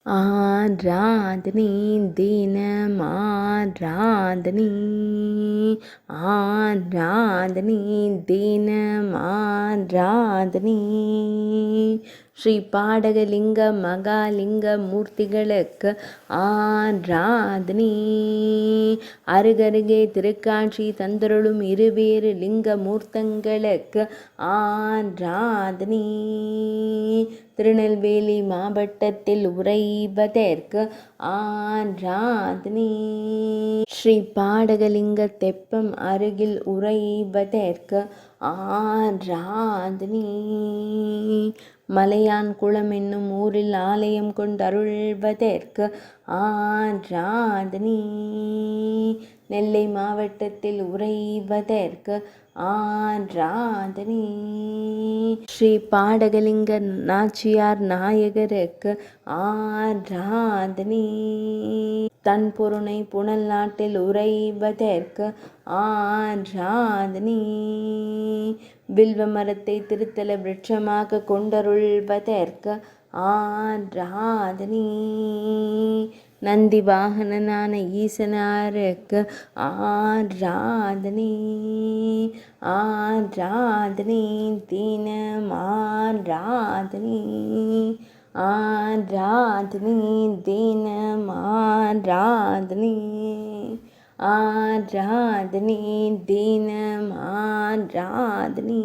ஆராதனை தினமாராதனை ஆராதனை தினமாராதனை ஸ்ரீ பாடகலிங்க மகாலிங்க மூர்த்திகளுக்கு ஆராதனை அருகருகே திருக்காட்சி தந்தருளும் இருவேறு லிங்க மூர்த்தங்களுக்கு ஆராதனை திருநெல்வேலி மாவட்டத்தில் உறைவதற்கு ஆராதனை ஸ்ரீ பாடகலிங்க தெப்பம் அருகில் உறைவதற்கு ஆராதனை மலையான் குளம் என்னும் ஊரில் ஆலயம் கொண்டருள்வதற்கு ஆராதனை நெல்லை மாவட்டத்தில் உறைவதற்கு ஆராதனை ஸ்ரீ பாடகலிங்க நாச்சியார் நாயகருக்கு ஆராதனை தன் பொருணை புனல் நாட்டில் உறைவதற்கு ஆராதனை வில்வ மரத்தை திருத்தல விருட்சமாக கொண்டருள்வதற்கு ஆராதனை நந்தி வாகனனான ஈசனாருக்கு ஆராதனை ஆராதனை தினம் ஆராதனை ஆராதனை தினம் ஆராதனை ஆராதனை தினம் ஆராதனை